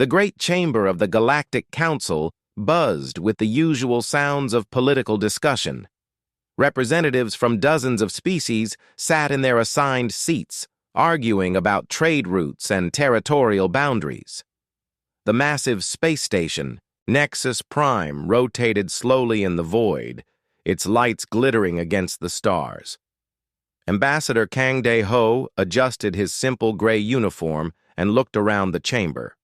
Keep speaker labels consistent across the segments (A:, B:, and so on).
A: The great chamber of the Galactic Council buzzed with the usual sounds of political discussion. Representatives from dozens of species sat in their assigned seats, arguing about trade routes and territorial boundaries. The massive space station, Nexus Prime, rotated slowly in the void, its lights glittering against the stars. Ambassador Kang De-ho adjusted his simple gray uniform and looked around the chamber.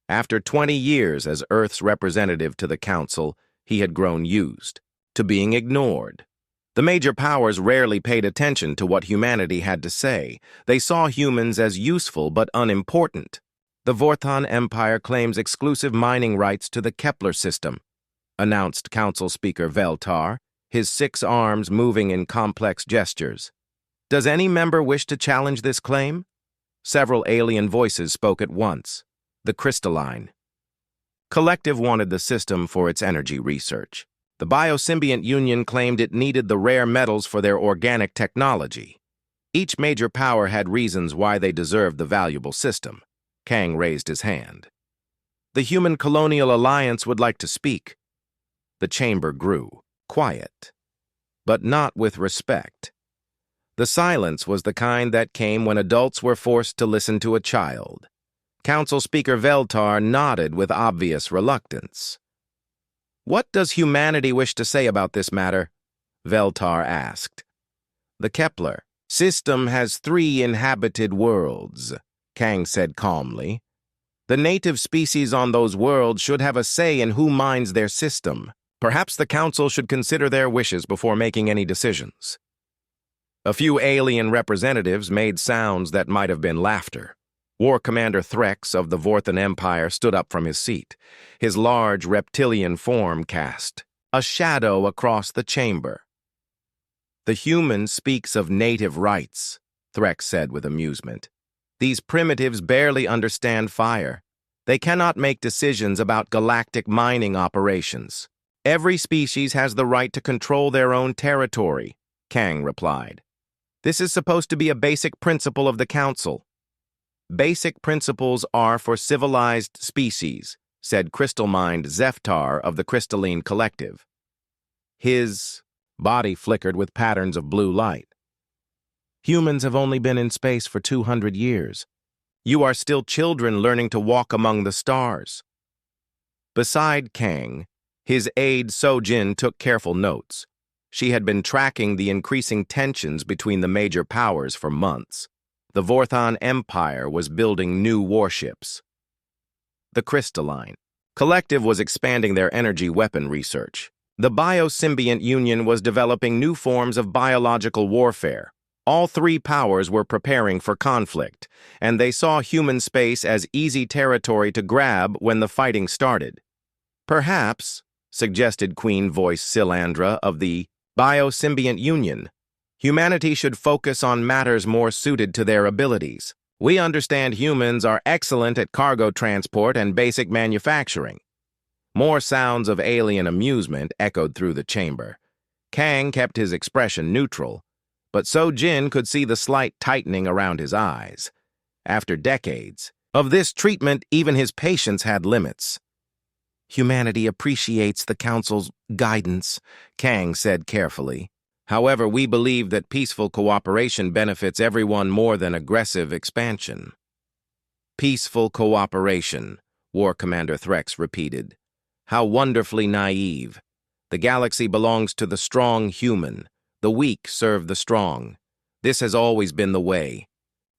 A: After 20 years as Earth's representative to the Council, he had grown used to being ignored. The major powers rarely paid attention to what humanity had to say. They saw humans as useful but unimportant. The Vorthon Empire claims exclusive mining rights to the Kepler system, announced Council Speaker Veltar, his 6 arms moving in complex gestures. Does any member wish to challenge this claim? Several alien voices spoke at once. The Crystalline Collective wanted the system for its energy research. The Biosymbiont Union claimed it needed the rare metals for their organic technology. Each major power had reasons why they deserved the valuable system. Kang raised his hand. The Human Colonial Alliance would like to speak. The chamber grew, quiet, but not with respect. The silence was the kind that came when adults were forced to listen to a child. Council Speaker Veltar nodded with obvious reluctance. What does humanity wish to say about this matter? Veltar asked. The Kepler system has 3 inhabited worlds, Kang said calmly. The native species on those worlds should have a say in who mines their system. Perhaps the Council should consider their wishes before making any decisions. A few alien representatives made sounds that might have been laughter. War Commander Threx of the Vorthon Empire stood up from his seat. His large reptilian form cast a shadow across the chamber. The human speaks of native rights, Threx said with amusement. These primitives barely understand fire. They cannot make decisions about galactic mining operations. Every species has the right to control their own territory, Kang replied. This is supposed to be a basic principle of the Council. Basic principles are for civilized species, said crystal-mind Zeftar of the Crystalline Collective. His body flickered with patterns of blue light. Humans have only been in space for 200 years. You are still children learning to walk among the stars. Beside Kang, his aide Sojin took careful notes. She had been tracking the increasing tensions between the major powers for months. The Vorthon Empire was building new warships. The Crystalline Collective was expanding their energy weapon research. The Biosymbiont Union was developing new forms of biological warfare. All 3 powers were preparing for conflict, and they saw human space as easy territory to grab when the fighting started. Perhaps, suggested Queen Voice Silandra of the Biosymbiont Union, humanity should focus on matters more suited to their abilities. We understand humans are excellent at cargo transport and basic manufacturing. More sounds of alien amusement echoed through the chamber. Kang kept his expression neutral, but Sojin could see the slight tightening around his eyes. After decades of this treatment, even his patience had limits. Humanity appreciates the Council's guidance, Kang said carefully. However, we believe that peaceful cooperation benefits everyone more than aggressive expansion. Peaceful cooperation, War Commander Threx repeated. How wonderfully naive. The galaxy belongs to the strong human. The weak serve the strong. This has always been the way.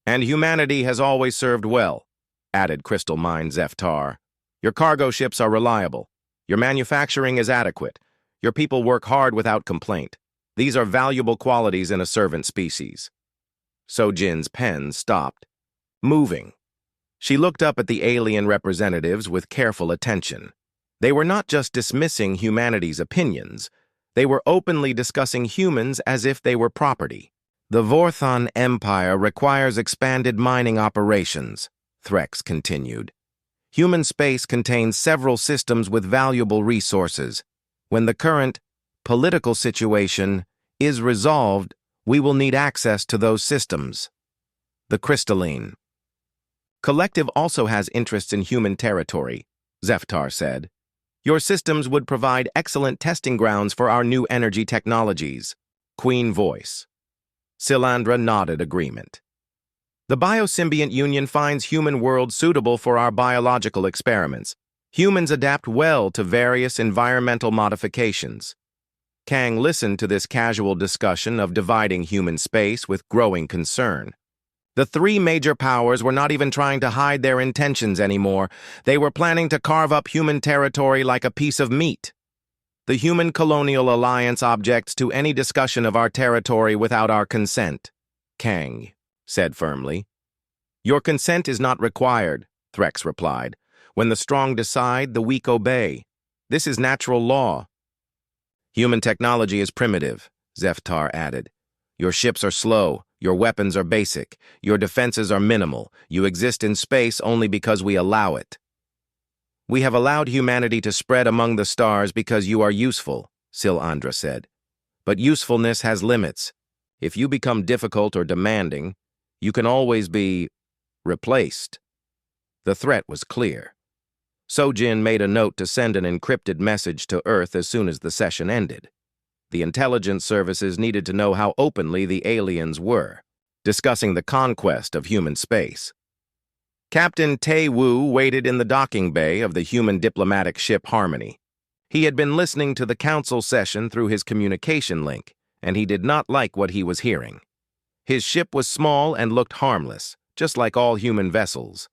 A: And humanity has always served well, added Crystal Mind Zeftar. Your cargo ships are reliable. Your manufacturing is adequate. Your people work hard without complaint. These are valuable qualities in a servant species. Sojin's pen stopped, moving. She looked up at the alien representatives with careful attention. They were not just dismissing humanity's opinions. They were openly discussing humans as if they were property. The Vorthon Empire requires expanded mining operations, Threx continued. Human space contains several systems with valuable resources. When the current political situation is resolved, we will need access to those systems. The Crystalline Collective also has interests in human territory, Zeftar said. Your systems would provide excellent testing grounds for our new energy technologies. Queen voice. Silandra nodded agreement. The biosymbiont union finds human world suitable for our biological experiments. Humans adapt well to various environmental modifications. Kang listened to this casual discussion of dividing human space with growing concern. The three major powers were not even trying to hide their intentions anymore. They were planning to carve up human territory like a piece of meat. The Human Colonial Alliance objects to any discussion of our territory without our consent, Kang said firmly. Your consent is not required, Threx replied. When the strong decide, the weak obey. This is natural law. Human technology is primitive, Zeftar added. Your ships are slow, your weapons are basic, your defenses are minimal. You exist in space only because we allow it. We have allowed humanity to spread among the stars because you are useful, Silandra said. But usefulness has limits. If you become difficult or demanding, you can always be replaced. The threat was clear. Sojin made a note to send an encrypted message to Earth as soon as the session ended. The intelligence services needed to know how openly the aliens were, discussing the conquest of human space. Captain Tae-Woo waited in the docking bay of the human diplomatic ship Harmony. He had been listening to the council session through his communication link, and he did not like what he was hearing. His ship was small and looked harmless, just like all human vessels,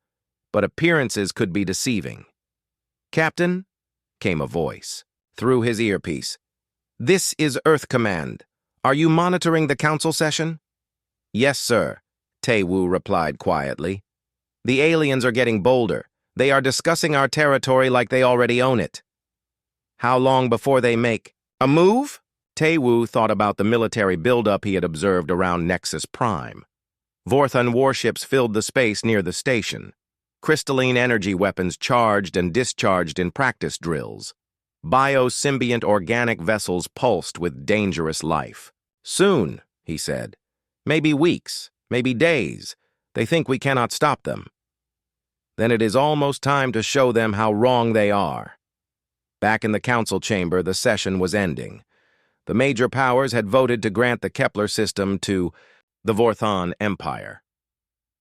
A: but appearances could be deceiving. Captain, came a voice, through his earpiece. This is Earth Command. Are you monitoring the council session? Yes, sir, Tae-Woo replied quietly. The aliens are getting bolder. They are discussing our territory like they already own it. How long before they make a move? Tae-Woo thought about the military buildup he had observed around Nexus Prime. Vorthon warships filled the space near the station. Crystalline energy weapons charged and discharged in practice drills. Biosymbiont organic vessels pulsed with dangerous life. Soon, he said. Maybe weeks, maybe days. They think we cannot stop them. Then it is almost time to show them how wrong they are. Back in the council chamber, the session was ending. The major powers had voted to grant the Kepler system to the Vorthon Empire.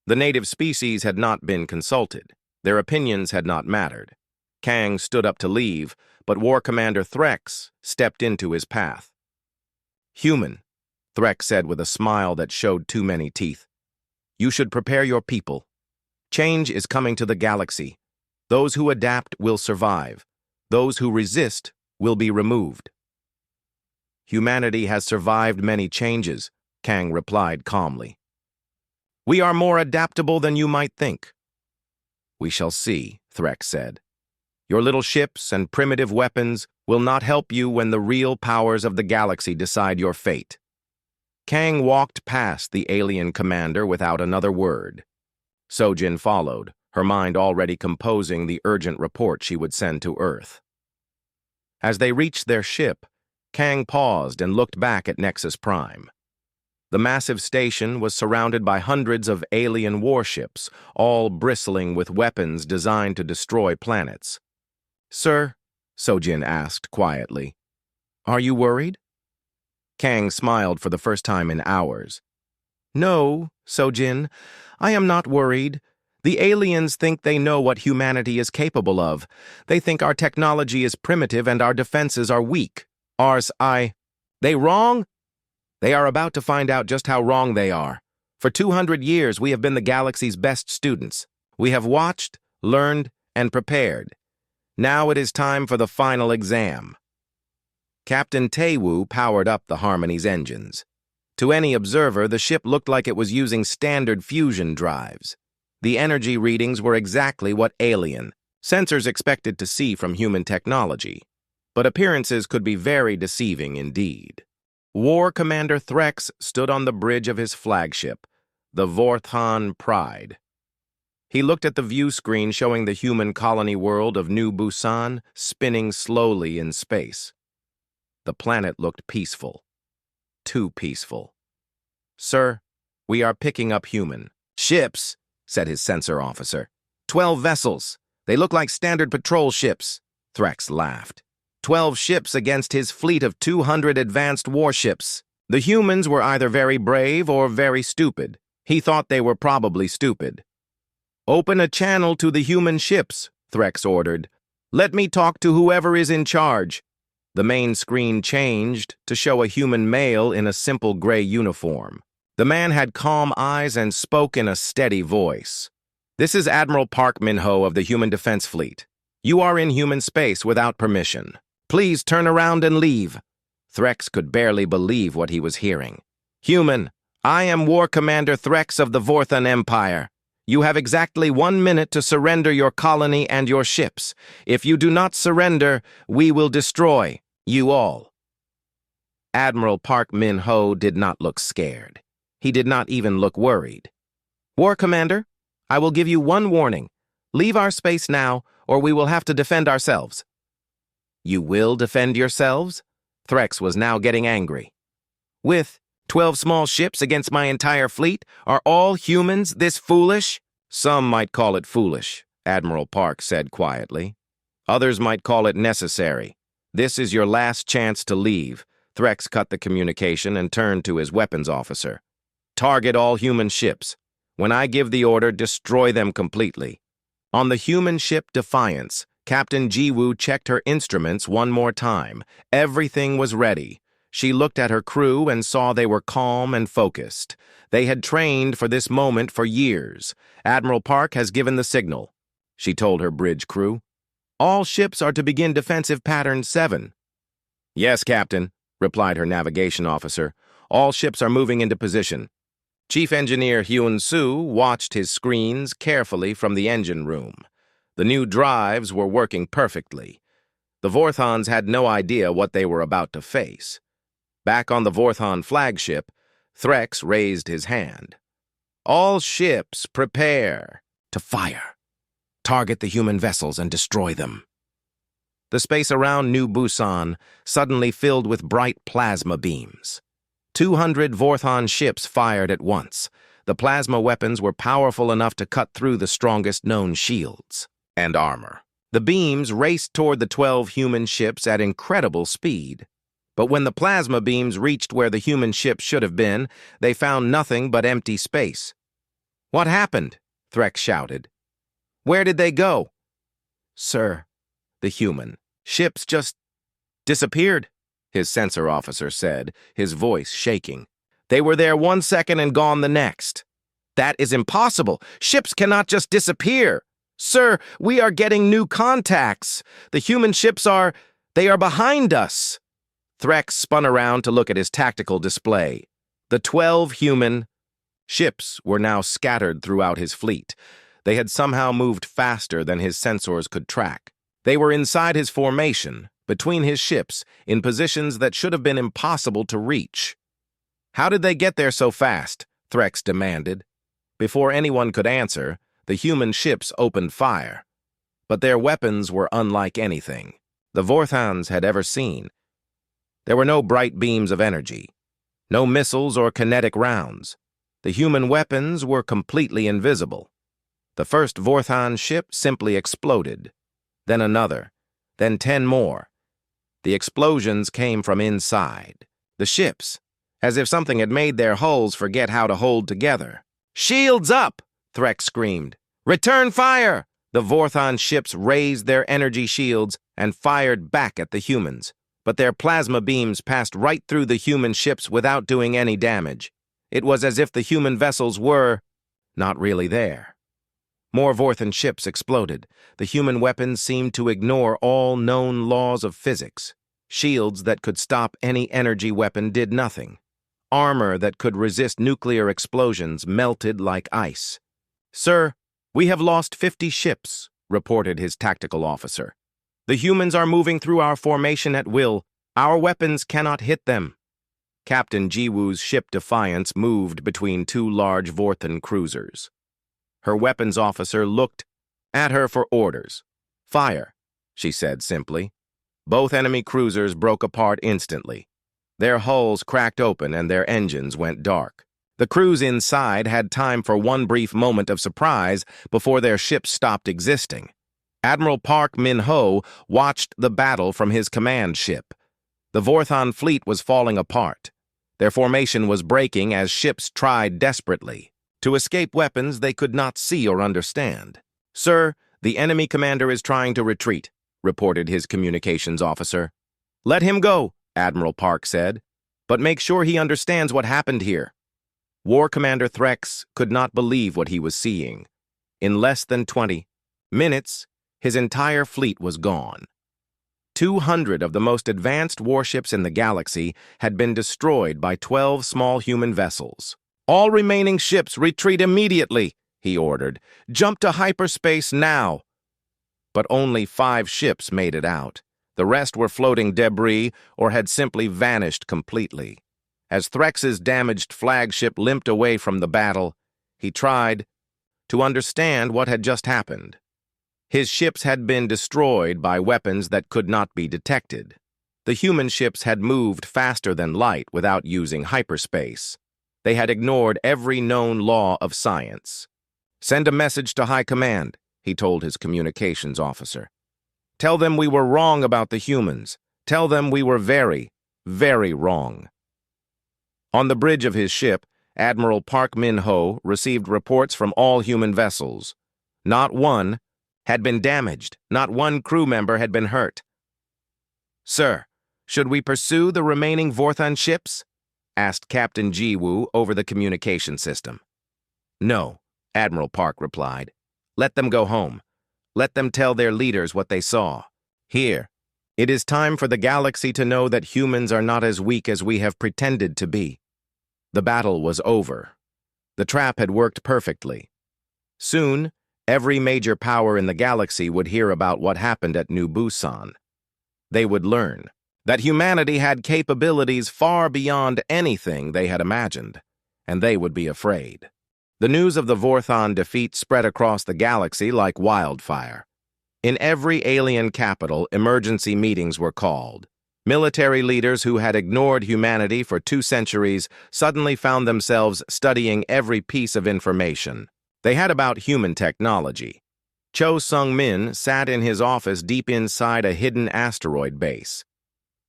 A: The native species had not been consulted. Their opinions had not mattered. Kang stood up to leave, but War Commander Threx stepped into his path. Human, Threx said with a smile that showed too many teeth. You should prepare your people. Change is coming to the galaxy. Those who adapt will survive. Those who resist will be removed. Humanity has survived many changes, Kang replied calmly. We are more adaptable than you might think. We shall see, Threx said. Your little ships and primitive weapons will not help you when the real powers of the galaxy decide your fate. Kang walked past the alien commander without another word. Sojin followed, her mind already composing the urgent report she would send to Earth. As they reached their ship, Kang paused and looked back at Nexus Prime. The massive station was surrounded by hundreds of alien warships, all bristling with weapons designed to destroy planets. Sir, Sojin asked quietly, are you worried? Kang smiled for the first time in hours. No, Sojin, I am not worried. The aliens think they know what humanity is capable of. They think our technology is primitive and our defenses are weak. They wrong? They are about to find out just how wrong they are. For 200 years, we have been the galaxy's best students. We have watched, learned, and prepared. Now it is time for the final exam. Captain Tae-Woo powered up the Harmony's engines. To any observer, the ship looked like it was using standard fusion drives. The energy readings were exactly what alien sensors expected to see from human technology, but appearances could be very deceiving indeed. War Commander Threx stood on the bridge of his flagship, the Vorthon Pride. He looked at the view screen showing the human colony world of New Busan spinning slowly in space. The planet looked peaceful. Too peaceful. Sir, we are picking up human ships, said his sensor officer. 12 vessels. They look like standard patrol ships. Threx laughed. 12 ships against his fleet of 200 advanced warships. The humans were either very brave or very stupid. He thought they were probably stupid. Open a channel to the human ships, Threx ordered. Let me talk to whoever is in charge. The main screen changed to show a human male in a simple gray uniform. The man had calm eyes and spoke in a steady voice. This is Admiral Park Min-ho of the Human Defense Fleet. You are in human space without permission. Please turn around and leave. Threx could barely believe what he was hearing. Human, I am War Commander Threx of the Vorthan Empire. You have exactly 1 minute to surrender your colony and your ships. If you do not surrender, we will destroy you all. Admiral Park Min-ho did not look scared. He did not even look worried. War Commander, I will give you one warning. Leave our space now, or we will have to defend ourselves. You will defend yourselves? Threx was now getting angry. With 12 small ships against my entire fleet, are all humans this foolish? Some might call it foolish, Admiral Park said quietly. Others might call it necessary. This is your last chance to leave. Threx cut the communication and turned to his weapons officer. Target all human ships. When I give the order, destroy them completely. On the human ship Defiance, Captain Jiwoo checked her instruments one more time. Everything was ready. She looked at her crew and saw they were calm and focused. They had trained for this moment for years. Admiral Park has given the signal, she told her bridge crew. All ships are to begin defensive pattern 7. Yes, Captain, replied her navigation officer. All ships are moving into position. Chief Engineer Hyun-soo watched his screens carefully from the engine room. The new drives were working perfectly. The Vorthons had no idea what they were about to face. Back on the Vorthon flagship, Threx raised his hand. All ships prepare to fire. Target the human vessels and destroy them. The space around New Busan suddenly filled with bright plasma beams. 200 Vorthon ships fired at once. The plasma weapons were powerful enough to cut through the strongest known shields and armor. The beams raced toward the 12 human ships at incredible speed. But when the plasma beams reached where the human ships should have been, they found nothing but empty space. What happened? Threx shouted. Where did they go? Sir, the human ships just disappeared, his sensor officer said, his voice shaking. They were there 1 second and gone the next. That is impossible. Ships cannot just disappear. Sir, we are getting new contacts. The human ships they are behind us. Threx spun around to look at his tactical display. The 12 human ships were now scattered throughout his fleet. They had somehow moved faster than his sensors could track. They were inside his formation, between his ships, in positions that should have been impossible to reach. How did they get there so fast? Threx demanded. Before anyone could answer, the human ships opened fire. But their weapons were unlike anything the Vorthons had ever seen. There were no bright beams of energy, no missiles or kinetic rounds. The human weapons were completely invisible. The first Vorthon ship simply exploded, then another, then 10 more. The explosions came from inside the ships, as if something had made their hulls forget how to hold together. Shields up! Threx screamed. Return fire! The Vorthon ships raised their energy shields and fired back at the humans. But their plasma beams passed right through the human ships without doing any damage. It was as if the human vessels were not really there. More Vorthon ships exploded. The human weapons seemed to ignore all known laws of physics. Shields that could stop any energy weapon did nothing. Armor that could resist nuclear explosions melted like ice. Sir, we have lost 50 ships, reported his tactical officer. The humans are moving through our formation at will. Our weapons cannot hit them. Captain Jiwoo's ship Defiance moved between 2 large Vorthon cruisers. Her weapons officer looked at her for orders. Fire, she said simply. Both enemy cruisers broke apart instantly. Their hulls cracked open and their engines went dark. The crews inside had time for one brief moment of surprise before their ship stopped existing. Admiral Park Min-ho watched the battle from his command ship. The Vorthon fleet was falling apart. Their formation was breaking as ships tried desperately to escape weapons they could not see or understand. "Sir, the enemy commander is trying to retreat," reported his communications officer. "Let him go," Admiral Park said, "but make sure he understands what happened here." War Commander Threx could not believe what he was seeing. In less than 20 minutes, his entire fleet was gone. 200 of the most advanced warships in the galaxy had been destroyed by 12 small human vessels. "All remaining ships retreat immediately," he ordered. "Jump to hyperspace now." But only 5 ships made it out. The rest were floating debris or had simply vanished completely. As Threx's damaged flagship limped away from the battle, he tried to understand what had just happened. His ships had been destroyed by weapons that could not be detected. The human ships had moved faster than light without using hyperspace. They had ignored every known law of science. "Send a message to High Command," he told his communications officer. "Tell them we were wrong about the humans. Tell them we were very, very wrong." On the bridge of his ship, Admiral Park Min-ho received reports from all human vessels. Not one had been damaged. Not one crew member had been hurt. "Sir, should we pursue the remaining Vorthon ships?" asked Captain Ji-woo over the communication system. "No," Admiral Park replied. "Let them go home. Let them tell their leaders what they saw. Here, it is time for the galaxy to know that humans are not as weak as we have pretended to be." The battle was over. The trap had worked perfectly. Soon, every major power in the galaxy would hear about what happened at New Busan. They would learn that humanity had capabilities far beyond anything they had imagined, and they would be afraid. The news of the Vorthon defeat spread across the galaxy like wildfire. In every alien capital, emergency meetings were called. Military leaders who had ignored humanity for 2 centuries suddenly found themselves studying every piece of information they had about human technology. Cho Sung-min sat in his office deep inside a hidden asteroid base.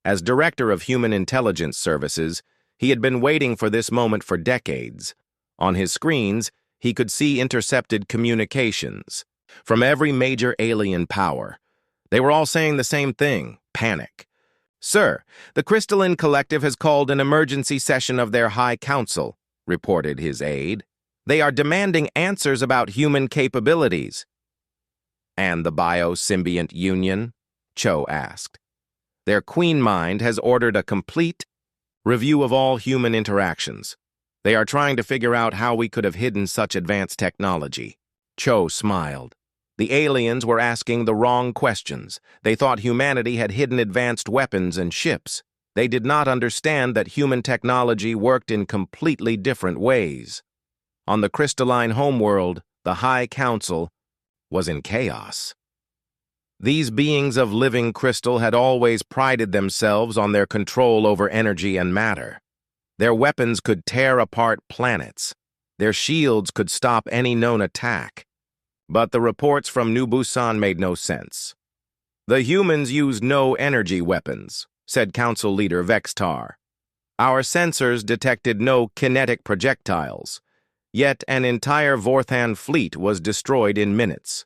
A: As Director of Human Intelligence Services, he had been waiting for this moment for decades. On his screens, he could see intercepted communications from every major alien power. They were all saying the same thing: panic. "Sir, the Crystalline Collective has called an emergency session of their High Council," reported his aide. "They are demanding answers about human capabilities." "And the Biosymbiont Union?" Cho asked. "Their Queen Mind has ordered a complete review of all human interactions. They are trying to figure out how we could have hidden such advanced technology." Cho smiled. The aliens were asking the wrong questions. They thought humanity had hidden advanced weapons and ships. They did not understand that human technology worked in completely different ways. On the crystalline homeworld, the High Council was in chaos. These beings of living crystal had always prided themselves on their control over energy and matter. Their weapons could tear apart planets. Their shields could stop any known attack. But the reports from New Busan made no sense. "The humans use no energy weapons," said Council Leader Vextar. "Our sensors detected no kinetic projectiles, yet an entire Vorthan fleet was destroyed in minutes."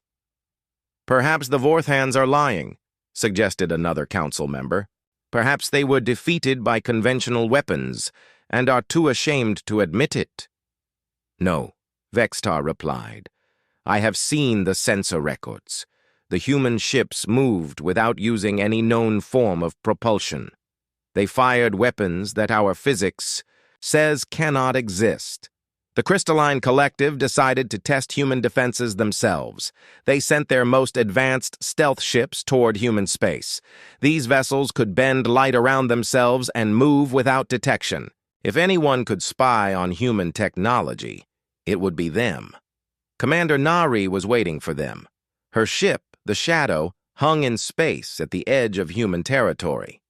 A: "Perhaps the Vorthans are lying," suggested another council member. "Perhaps they were defeated by conventional weapons and are too ashamed to admit it." "No," Vextar replied. "I have seen the sensor records. The human ships moved without using any known form of propulsion. They fired weapons that our physics says cannot exist. The Crystalline Collective decided to test human defenses themselves. They sent their most advanced stealth ships toward human space. These vessels could bend light around themselves and move without detection. If anyone could spy on human technology, it would be them. Commander Nari was waiting for them. Her ship, the Shadow, hung in space at the edge of human territory.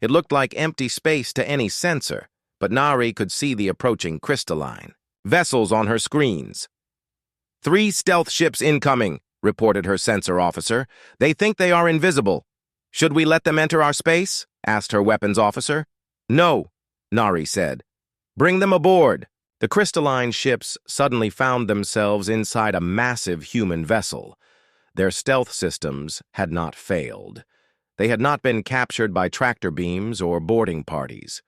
A: It looked like empty space to any sensor, but Nari could see the approaching crystalline. vessels on her screens. 3 stealth ships incoming, reported her sensor officer. They think they are invisible. Should we let them enter our space? Asked her weapons officer. No, Nari said. Bring them aboard. The crystalline ships suddenly found themselves inside a massive human vessel. Their stealth systems had not failed. They had not been captured by tractor beams or boarding parties.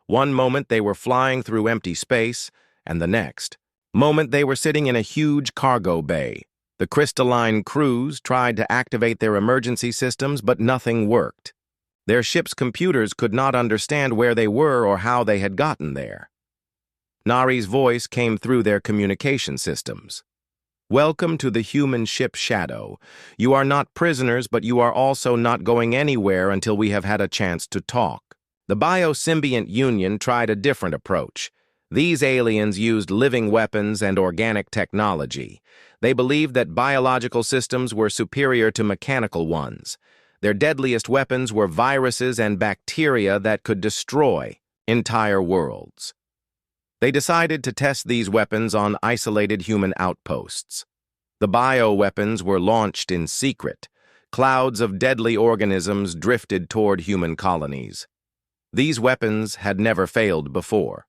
A: One moment they were flying through empty space, and the next moment they were sitting in a huge cargo bay. The crystalline crews tried to activate their emergency systems, but nothing worked. Their ship's computers could not understand where they were or how they had gotten there. Nari's voice came through their communication systems. Welcome to the human ship Shadow. You are not prisoners, but you are also not going anywhere until we have had a chance to talk. The Biosymbiont Union tried a different approach. These aliens used living weapons and organic technology. They believed that biological systems were superior to mechanical ones. Their deadliest weapons were viruses and bacteria that could destroy entire worlds. They decided to test these weapons on isolated human outposts. The bioweapons were launched in secret. Clouds of deadly organisms drifted toward human colonies. These weapons had never failed before.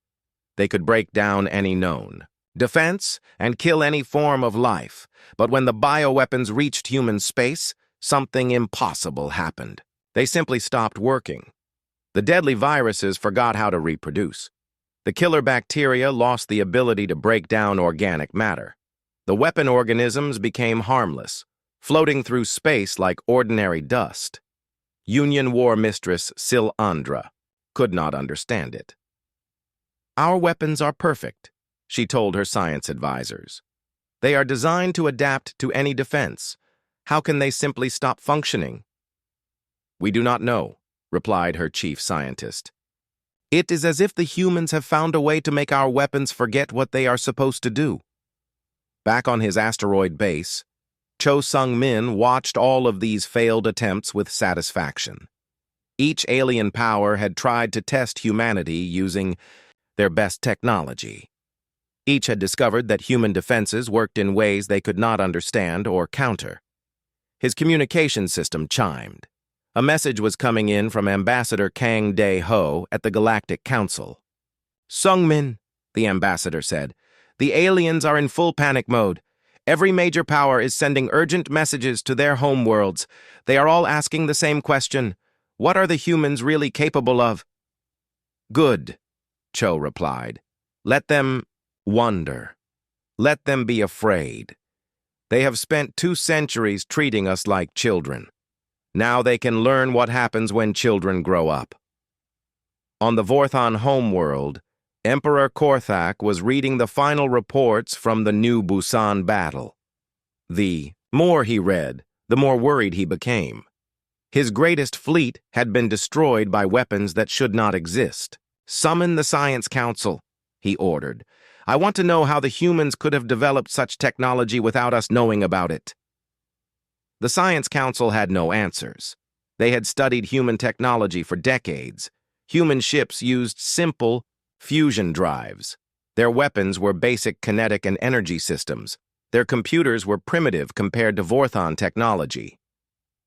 A: They could break down any known defense and kill any form of life. But when the bioweapons reached human space, something impossible happened. They simply stopped working. The deadly viruses forgot how to reproduce. The killer bacteria lost the ability to break down organic matter. The weapon organisms became harmless, floating through space like ordinary dust. Union War Mistress Silandra could not understand it. Our weapons are perfect, she told her science advisors. They are designed to adapt to any defense. How can they simply stop functioning? We do not know, replied her chief scientist. It is as if the humans have found a way to make our weapons forget what they are supposed to do. Back on his asteroid base, Cho Sung-min watched all of these failed attempts with satisfaction. Each alien power had tried to test humanity using their best technology. Each had discovered that human defenses worked in ways they could not understand or counter. His communication system chimed. A message was coming in from Ambassador Kang Dae-ho at the Galactic Council. Sung-min, the ambassador said, the aliens are in full panic mode. Every major power is sending urgent messages to their homeworlds. They are all asking the same question. What are the humans really capable of? Good, Cho replied. Let them wonder. Let them be afraid. They have spent 2 centuries treating us like children. Now they can learn what happens when children grow up. On the Vorthon homeworld, Emperor Korthak was reading the final reports from the New Busan battle. The more he read, the more worried he became. His greatest fleet had been destroyed by weapons that should not exist. Summon the Science Council, he ordered. I want to know how the humans could have developed such technology without us knowing about it. The Science Council had no answers. They had studied human technology for decades. Human ships used simple fusion drives. Their weapons were basic kinetic and energy systems. Their computers were primitive compared to Vorthon technology.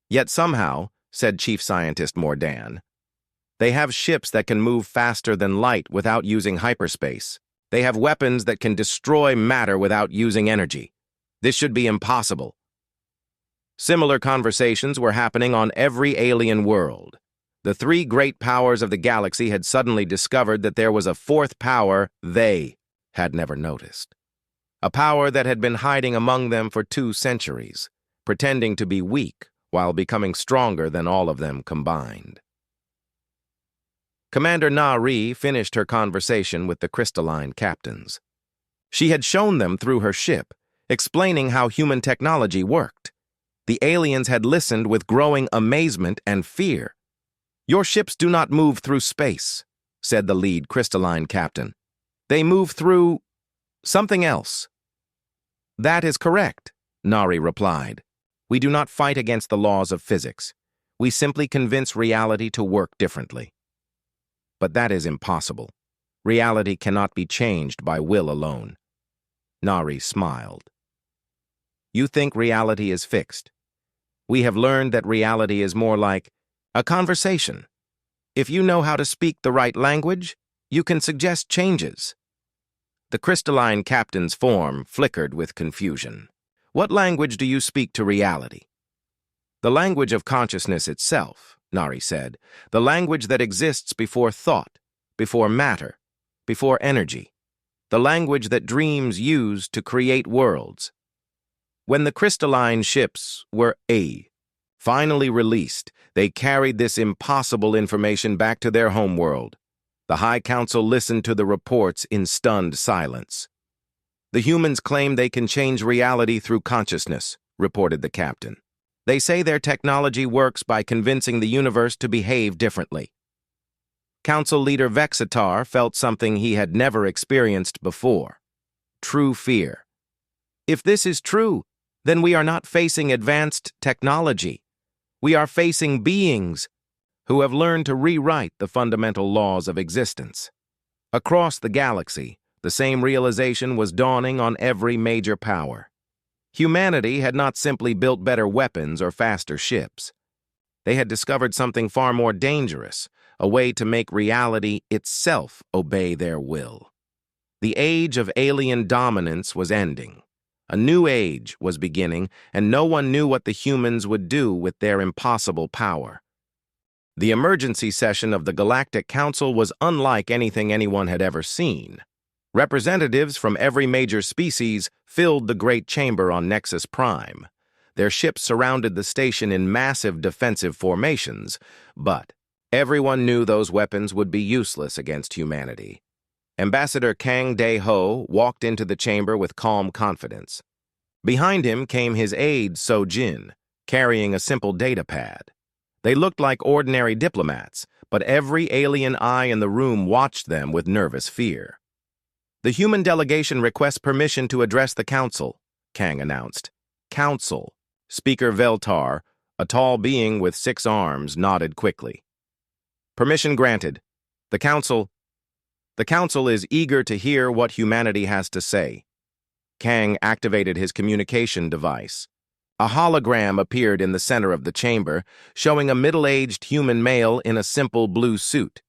A: Yet somehow, said Chief Scientist Mordan, they have ships that can move faster than light without using hyperspace. They have weapons that can destroy matter without using energy. This should be impossible. Similar conversations were happening on every alien world. The 3 great powers of the galaxy had suddenly discovered that there was a 4th power they had never noticed. A power that had been hiding among them for 2 centuries, pretending to be weak while becoming stronger than all of them combined. Commander Nari finished her conversation with the crystalline captains. She had shown them through her ship, explaining how human technology worked. The aliens had listened with growing amazement and fear. Your ships do not move through space, said the lead crystalline captain. They move through something else. That is correct, Nari replied. We do not fight against the laws of physics. We simply convince reality to work differently. But that is impossible. Reality cannot be changed by will alone. Nari smiled. You think reality is fixed. We have learned that reality is more like a conversation. If you know how to speak the right language, you can suggest changes. The crystalline captain's form flickered with confusion. What language do you speak to reality? The language of consciousness itself, Nari said. The language that exists before thought, before matter, before energy. The language that dreams use to create worlds. When the crystalline ships were finally released, they carried this impossible information back to their homeworld. The High Council listened to the reports in stunned silence. The humans claim they can change reality through consciousness, reported the captain. They say their technology works by convincing the universe to behave differently. Council leader Vexitar felt something he had never experienced before. True fear. If this is true, then we are not facing advanced technology. We are facing beings who have learned to rewrite the fundamental laws of existence. Across the galaxy, the same realization was dawning on every major power. Humanity had not simply built better weapons or faster ships. They had discovered something far more dangerous, a way to make reality itself obey their will. The age of alien dominance was ending. A new age was beginning, and no one knew what the humans would do with their impossible power. The emergency session of the Galactic Council was unlike anything anyone had ever seen. Representatives from every major species filled the great chamber on Nexus Prime. Their ships surrounded the station in massive defensive formations, but everyone knew those weapons would be useless against humanity. Ambassador Kang Dae-ho walked into the chamber with calm confidence. Behind him came his aide So-jin, carrying a simple data pad. They looked like ordinary diplomats, but every alien eye in the room watched them with nervous fear. The human delegation requests permission to address the council, Kang announced. Council. Speaker Veltar, a tall being with 6 arms, nodded quickly. Permission granted. The council is eager to hear what humanity has to say. Kang activated his communication device. A hologram appeared in the center of the chamber, showing a middle-aged human male in a simple blue suit.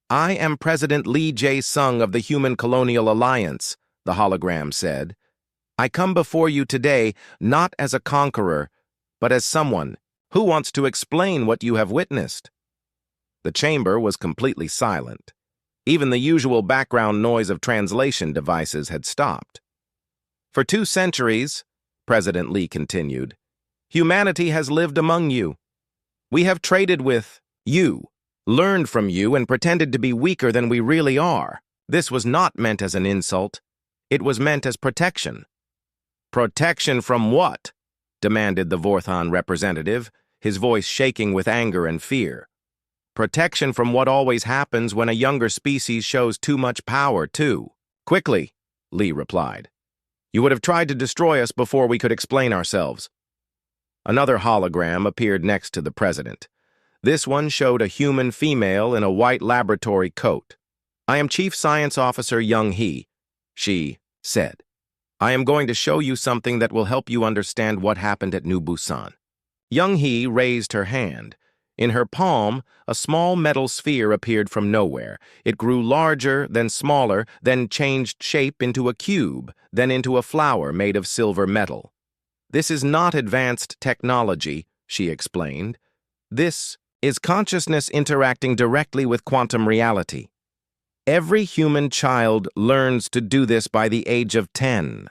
A: I am President Lee Jae-sung of the Human Colonial Alliance, the hologram said. I come before you today not as a conqueror, but as someone who wants to explain what you have witnessed. The chamber was completely silent. Even the usual background noise of translation devices had stopped. For 2 centuries, President Lee continued, humanity has lived among you. We have traded with you, learned from you, and pretended to be weaker than we really are. This was not meant as an insult. It was meant as protection. Protection from what? Demanded the Vorthon representative, his voice shaking with anger and fear. Protection from what always happens when a younger species shows too much power, too. Quickly, Lee replied. You would have tried to destroy us before we could explain ourselves. Another hologram appeared next to the president. This one showed a human female in a white laboratory coat. I am Chief Science Officer Young-hee, she said. I am going to show you something that will help you understand what happened at New Busan. Young-hee raised her hand. In her palm, a small metal sphere appeared from nowhere. It grew larger, then smaller, then changed shape into a cube, then into a flower made of silver metal. This is not advanced technology, she explained. This is consciousness interacting directly with quantum reality. Every human child learns to do this by the age of 10.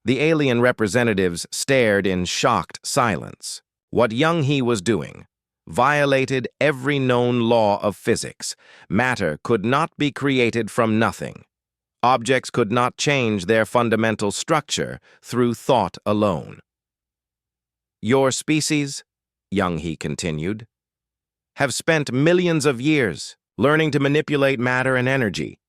A: The alien representatives stared in shocked silence. What Young-hee was doing violated every known law of physics. Matter could not be created from nothing. Objects could not change their fundamental structure through thought alone. Your species, Young-hee continued, have spent millions of years learning to manipulate matter and energy.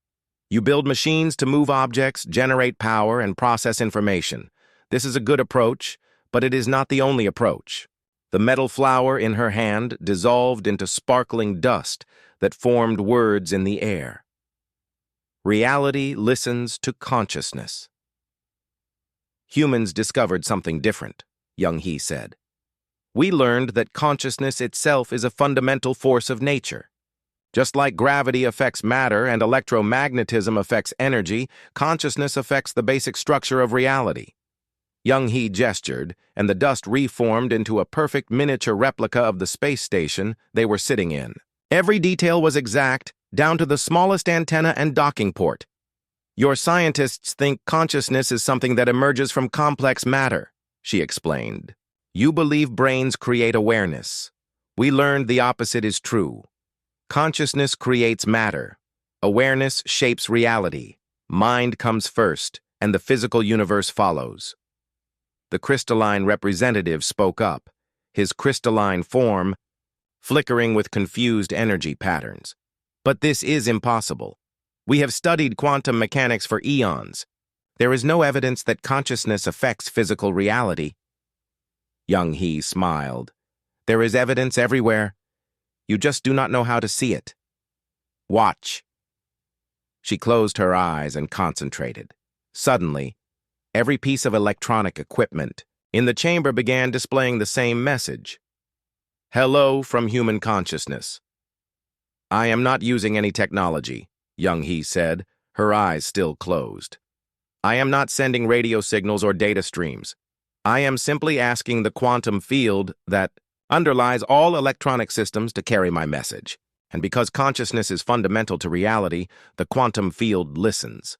A: You build machines to move objects, generate power, and process information. This is a good approach, but it is not the only approach. The metal flower in her hand dissolved into sparkling dust that formed words in the air. Reality listens to consciousness. Humans discovered something different, Young He said. We learned that consciousness itself is a fundamental force of nature. Just like gravity affects matter and electromagnetism affects energy, consciousness affects the basic structure of reality. Young He gestured, and the dust reformed into a perfect miniature replica of the space station they were sitting in. Every detail was exact, down to the smallest antenna and docking port. Your scientists think consciousness is something that emerges from complex matter, she explained. You believe brains create awareness. We learned the opposite is true. Consciousness creates matter. Awareness shapes reality. Mind comes first, and the physical universe follows. The crystalline representative spoke up, his crystalline form flickering with confused energy patterns. But this is impossible. We have studied quantum mechanics for eons. There is no evidence that consciousness affects physical reality. Young He smiled. There is evidence everywhere. You just do not know how to see it. Watch. She closed her eyes and concentrated. Suddenly, every piece of electronic equipment in the chamber began displaying the same message. Hello from human consciousness. I am not using any technology, Young He said, her eyes still closed. I am not sending radio signals or data streams. I am simply asking the quantum field that underlies all electronic systems to carry my message. And because consciousness is fundamental to reality, the quantum field listens.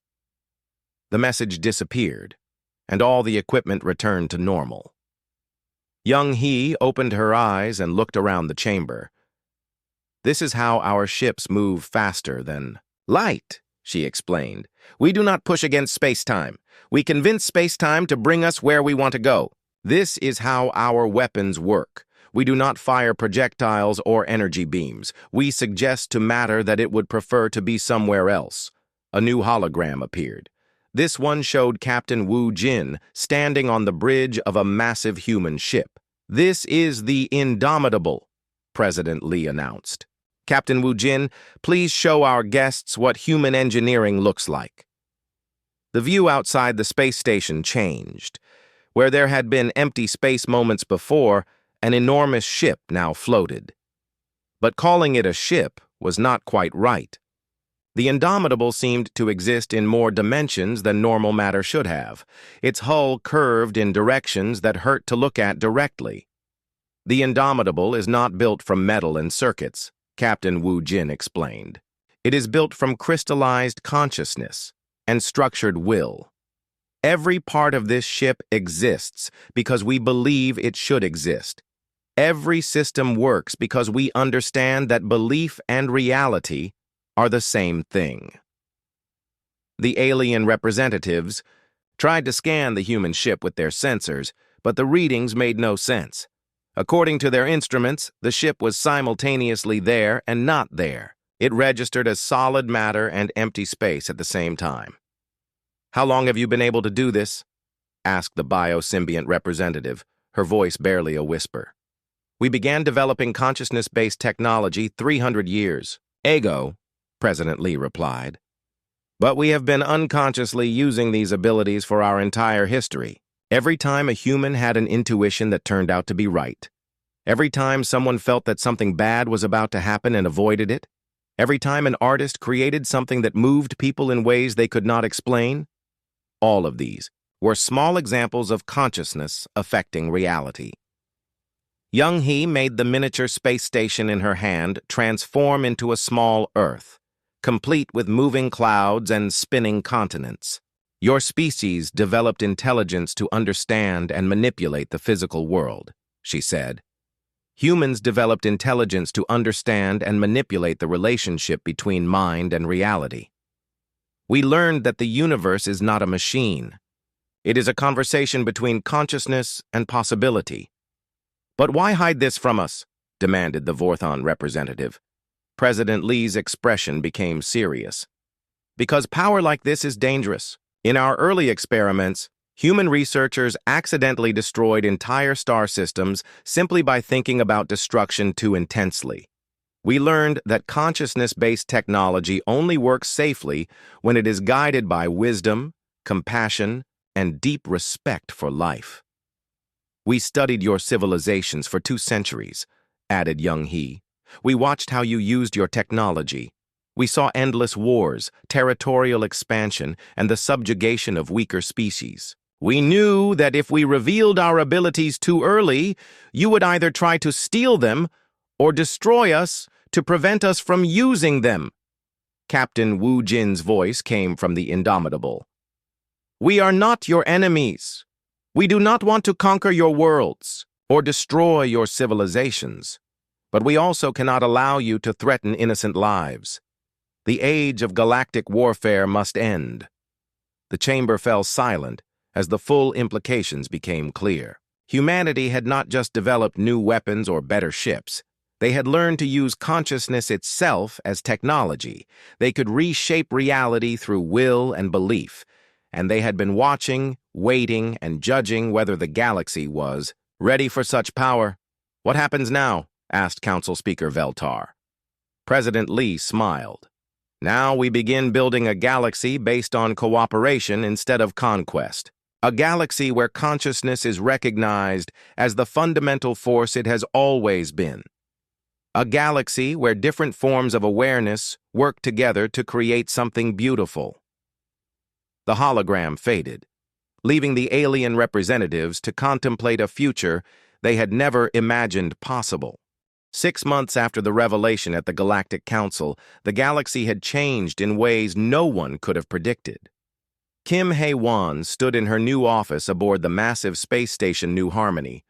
A: The message disappeared, and all the equipment returned to normal. Young He opened her eyes and looked around the chamber. This is how our ships move faster than light, she explained. We do not push against space-time. We convince space-time to bring us where we want to go. This is how our weapons work. We do not fire projectiles or energy beams. We suggest to matter that it would prefer to be somewhere else. A new hologram appeared. This one showed Captain Wu Jin standing on the bridge of a massive human ship. This is the Indomitable, President Li announced. Captain Wu Jin, please show our guests what human engineering looks like. The view outside the space station changed. Where there had been empty space moments before, an enormous ship now floated. But calling it a ship was not quite right. The Indomitable seemed to exist in more dimensions than normal matter should have. Its hull curved in directions that hurt to look at directly. The Indomitable is not built from metal and circuits, Captain Wu Jin explained. It is built from crystallized consciousness and structured will. Every part of this ship exists because we believe it should exist. Every system works because we understand that belief and reality are the same thing. The alien representatives tried to scan the human ship with their sensors, but the readings made no sense. According to their instruments, the ship was simultaneously there and not there. It registered as solid matter and empty space at the same time. How long have you been able to do this? Asked the biosymbiont representative, her voice barely a whisper. We began developing consciousness-based technology 300 years ago, President Li replied. But we have been unconsciously using these abilities for our entire history. Every time a human had an intuition that turned out to be right. Every time someone felt that something bad was about to happen and avoided it. Every time an artist created something that moved people in ways they could not explain. All of these were small examples of consciousness affecting reality. Young He made the miniature space station in her hand transform into a small Earth, complete with moving clouds and spinning continents. Your species developed intelligence to understand and manipulate the physical world, she said. Humans developed intelligence to understand and manipulate the relationship between mind and reality. We learned that the universe is not a machine. It is a conversation between consciousness and possibility. But why hide this from us? Demanded the Vorthon representative. President Li's expression became serious. Because power like this is dangerous. In our early experiments, human researchers accidentally destroyed entire star systems simply by thinking about destruction too intensely. We learned that consciousness-based technology only works safely when it is guided by wisdom, compassion, and deep respect for life. "We studied your civilizations for 2 centuries," added young he. "We watched how you used your technology. We saw endless wars, territorial expansion, and the subjugation of weaker species. We knew that if we revealed our abilities too early, you would either try to steal them or destroy us to prevent us from using them." Captain Wu Jin's voice came from the Indomitable. "We are not your enemies. We do not want to conquer your worlds or destroy your civilizations, but we also cannot allow you to threaten innocent lives. The age of galactic warfare must end." The chamber fell silent as the full implications became clear. Humanity had not just developed new weapons or better ships. They had learned to use consciousness itself as technology. They could reshape reality through will and belief, and they had been watching, waiting, and judging whether the galaxy was ready for such power. "What happens now?" asked Council Speaker Veltar. President Lee smiled. "Now we begin building a galaxy based on cooperation instead of conquest. A galaxy where consciousness is recognized as the fundamental force it has always been. A galaxy where different forms of awareness work together to create something beautiful." The hologram faded, leaving the alien representatives to contemplate a future they had never imagined possible. 6 months after the revelation at the Galactic Council, the galaxy had changed in ways no one could have predicted. Kim Hae-won stood in her new office aboard the massive space station New Harmony,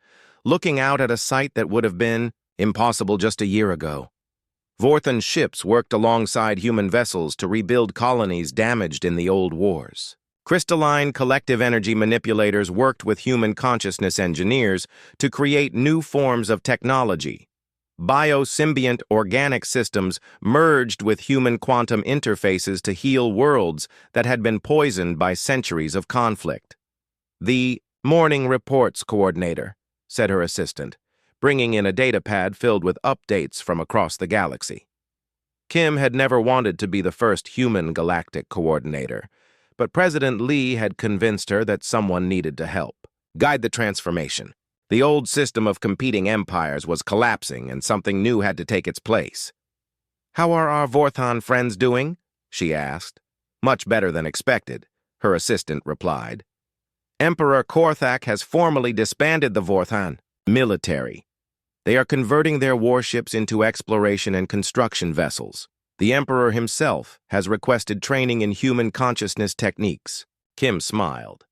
A: looking out at a sight that would have been impossible just a year ago. Vorthan ships worked alongside human vessels to rebuild colonies damaged in the old wars. Crystalline collective energy manipulators worked with human consciousness engineers to create new forms of technology. Biosymbiont organic systems merged with human quantum interfaces to heal worlds that had been poisoned by centuries of conflict. "The morning reports coordinator," said her assistant, bringing in a datapad filled with updates from across the galaxy. Kim had never wanted to be the first human galactic coordinator, but President Lee had convinced her that someone needed to help guide the transformation. The old system of competing empires was collapsing and something new had to take its place. "How are our Vorthan friends doing?" she asked. "Much better than expected," her assistant replied. "Emperor Korthak has formally disbanded the Vorthan military. They are converting their warships into exploration and construction vessels. The Emperor himself has requested training in human consciousness techniques." Kim smiled.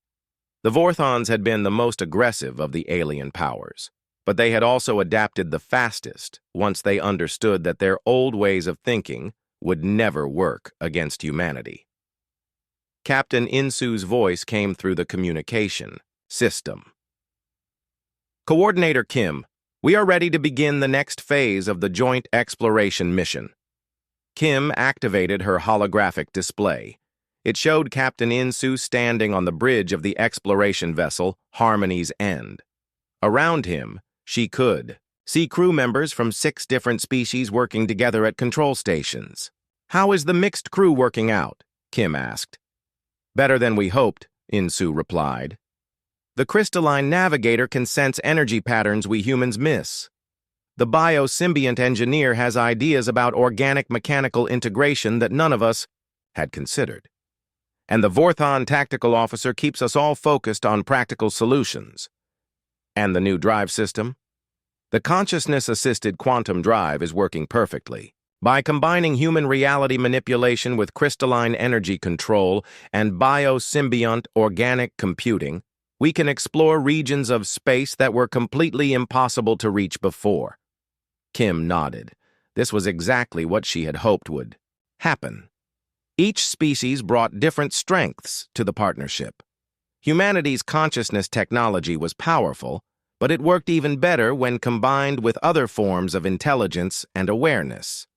A: The Vorthons had been the most aggressive of the alien powers, but they had also adapted the fastest once they understood that their old ways of thinking would never work against humanity. Captain Insu's voice came through the communication system. "Coordinator Kim, we are ready to begin the next phase of the joint exploration mission." Kim activated her holographic display. It showed Captain Insu standing on the bridge of the exploration vessel Harmony's End. Around him, she could see crew members from 6 different species working together at control stations. "How is the mixed crew working out?" Kim asked. "Better than we hoped," Insu replied. "The crystalline navigator can sense energy patterns we humans miss. The biosymbiont engineer has ideas about organic-mechanical integration that none of us had considered. And the Vorthon tactical officer keeps us all focused on practical solutions." "And the new drive system?" "The consciousness-assisted quantum drive is working perfectly. By combining human reality manipulation with crystalline energy control and biosymbiont organic computing, we can explore regions of space that were completely impossible to reach before." Kim nodded. This was exactly what she had hoped would happen. Each species brought different strengths to the partnership. Humanity's consciousness technology was powerful, but it worked even better when combined with other forms of intelligence and awareness.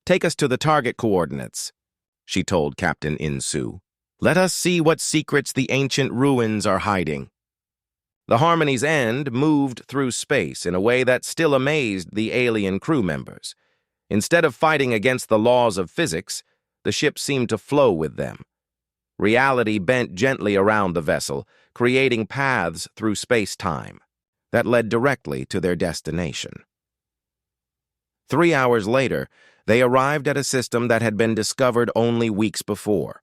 A: "Take us to the target coordinates," she told Captain Insu. "Let us see what secrets the ancient ruins are hiding." The Harmony's End moved through space in a way that still amazed the alien crew members. Instead of fighting against the laws of physics, the ship seemed to flow with them. Reality bent gently around the vessel, creating paths through space-time that led directly to their destination. 3 hours later, they arrived at a system that had been discovered only weeks before.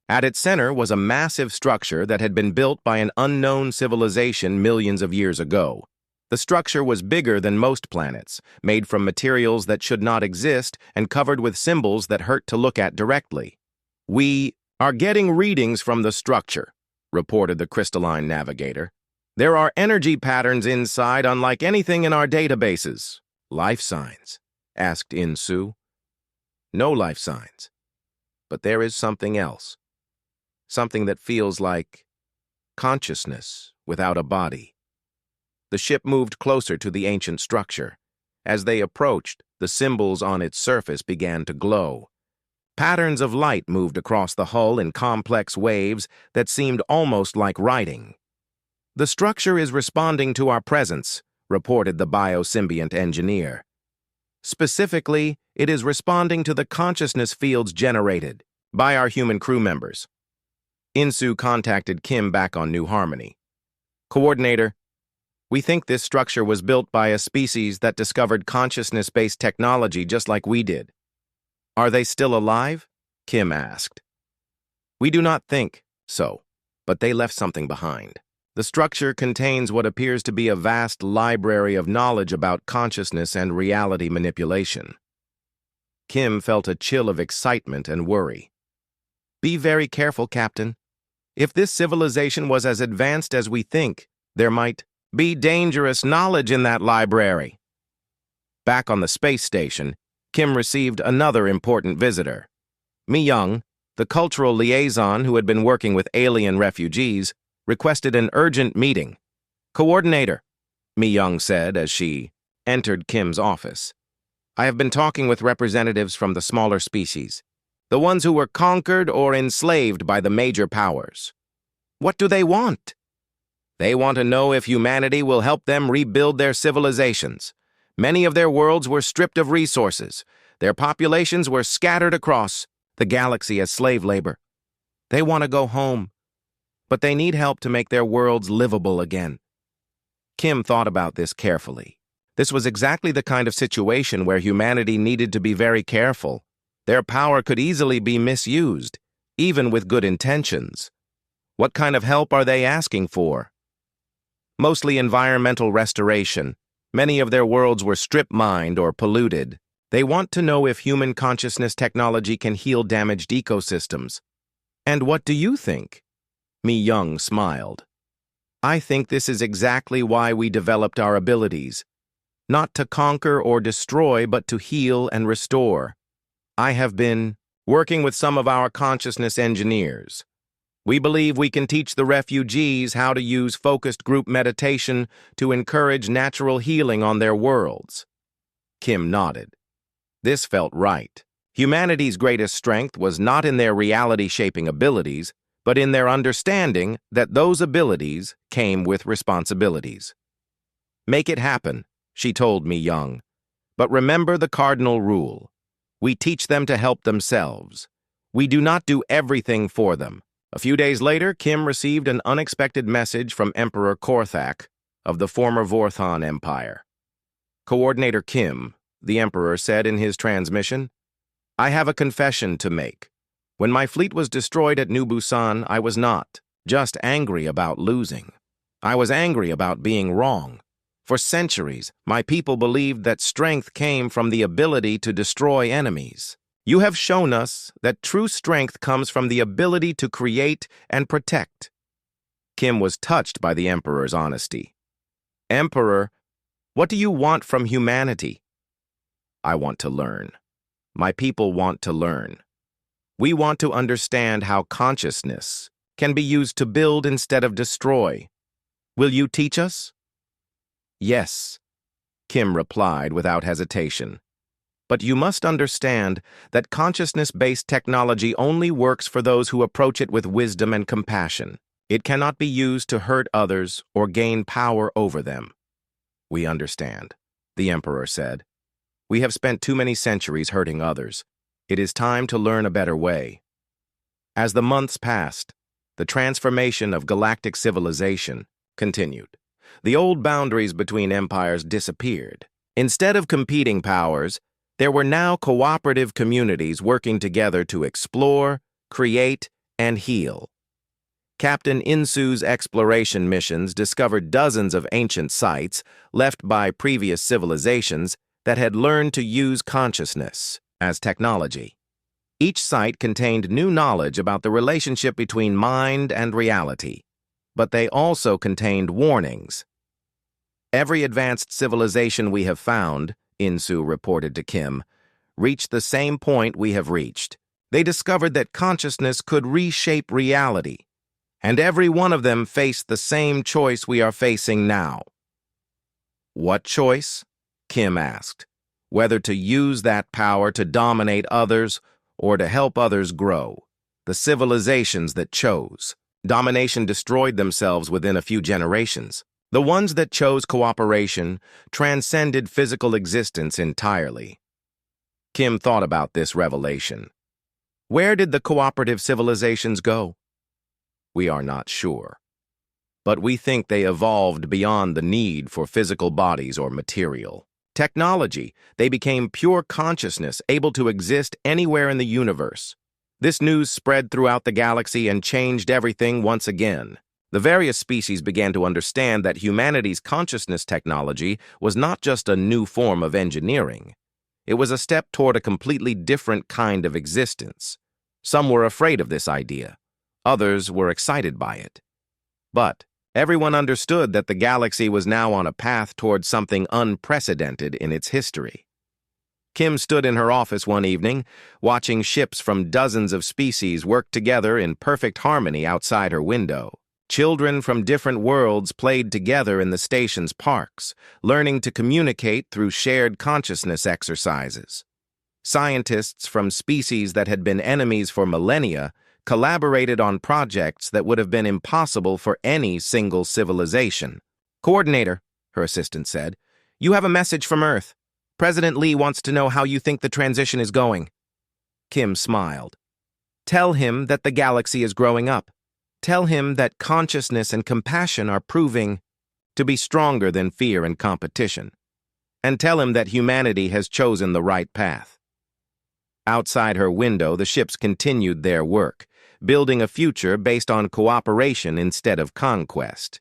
A: At its center was a massive structure that had been built by an unknown civilization millions of years ago. The structure was bigger than most planets, made from materials that should not exist and covered with symbols that hurt to look at directly. "We are getting readings from the structure," reported the crystalline navigator. "There are energy patterns inside unlike anything in our databases." "Life signs?" asked Insu. "No life signs. But there is something else. Something that feels like consciousness without a body." The ship moved closer to the ancient structure. As they approached, the symbols on its surface began to glow. Patterns of light moved across the hull in complex waves that seemed almost like writing. "The structure is responding to our presence," reported the biosymbiont engineer. "Specifically, it is responding to the consciousness fields generated by our human crew members." Insu contacted Kim back on New Harmony. "Coordinator, we think this structure was built by a species that discovered consciousness-based technology just like we did." "Are they still alive?" Kim asked. "We do not think so, but they left something behind. The structure contains what appears to be a vast library of knowledge about consciousness and reality manipulation." Kim felt a chill of excitement and worry. "Be very careful, Captain. If this civilization was as advanced as we think, there might be dangerous knowledge in that library." Back on the space station, Kim received another important visitor. Mi Young, the cultural liaison who had been working with alien refugees, requested an urgent meeting. "Coordinator," Mi Young said as she entered Kim's office, "I have been talking with representatives from the smaller species, the ones who were conquered or enslaved by the major powers. What do they want?" "They want to know if humanity will help them rebuild their civilizations. Many of their worlds were stripped of resources. Their populations were scattered across the galaxy as slave labor. They want to go home, but they need help to make their worlds livable again." Kim thought about this carefully. This was exactly the kind of situation where humanity needed to be very careful. Their power could easily be misused, even with good intentions. What kind of help are they asking for? Mostly environmental restoration. Many of their worlds were strip-mined or polluted. They want to know if human consciousness technology can heal damaged ecosystems. "And what do you think?" Mi Young smiled. "I think this is exactly why we developed our abilities. Not to conquer or destroy, but to heal and restore. I have been working with some of our consciousness engineers. We believe we can teach the refugees how to use focused group meditation to encourage natural healing on their worlds." Kim nodded. This felt right. Humanity's greatest strength was not in their reality-shaping abilities, but in their understanding that those abilities came with responsibilities. "Make it happen," she told Mi Young. "But remember the cardinal rule. We teach them to help themselves. We do not do everything for them." A few days later, Kim received an unexpected message from Emperor Korthak of the former Vorthon Empire. "Coordinator Kim," the Emperor said in his transmission, "I have a confession to make. When my fleet was destroyed at New Busan, I was not just angry about losing. I was angry about being wrong. For centuries, my people believed that strength came from the ability to destroy enemies. You have shown us that true strength comes from the ability to create and protect." Kim was touched by the Emperor's honesty. "Emperor, what do you want from humanity?" "I want to learn. My people want to learn. We want to understand how consciousness can be used to build instead of destroy. Will you teach us?" "Yes," Kim replied without hesitation. "But you must understand that consciousness-based technology only works for those who approach it with wisdom and compassion. It cannot be used to hurt others or gain power over them." "We understand," the Emperor said. "We have spent too many centuries hurting others. It is time to learn a better way." As the months passed, the transformation of galactic civilization continued. The old boundaries between empires disappeared. Instead of competing powers, there were now cooperative communities working together to explore, create, and heal. Captain Insu's exploration missions discovered dozens of ancient sites left by previous civilizations that had learned to use consciousness as technology. Each site contained new knowledge about the relationship between mind and reality, but they also contained warnings. Every advanced civilization we have found, Insu reported to Kim, reached the same point we have reached. They discovered that consciousness could reshape reality, and every one of them faced the same choice we are facing now. What choice? Kim asked. Whether to use that power to dominate others or to help others grow. The civilizations that chose. Domination destroyed themselves within a few generations. The ones that chose cooperation transcended physical existence entirely. Kim thought about this revelation. Where did the cooperative civilizations go? We are not sure. But we think they evolved beyond the need for physical bodies or material. Technology, they became pure consciousness, able to exist anywhere in the universe. This news spread throughout the galaxy and changed everything once again. The various species began to understand that humanity's consciousness technology was not just a new form of engineering. It was a step toward a completely different kind of existence. Some were afraid of this idea. Others were excited by it. But everyone understood that the galaxy was now on a path toward something unprecedented in its history. Kim stood in her office one evening, watching ships from dozens of species work together in perfect harmony outside her window. Children from different worlds played together in the station's parks, learning to communicate through shared consciousness exercises. Scientists from species that had been enemies for millennia collaborated on projects that would have been impossible for any single civilization. "Coordinator," her assistant said, "you have a message from Earth. President Lee wants to know how you think the transition is going." Kim smiled. "Tell him that the galaxy is growing up. Tell him that consciousness and compassion are proving to be stronger than fear and competition. And tell him that humanity has chosen the right path." Outside her window, the ships continued their work, building a future based on cooperation instead of conquest.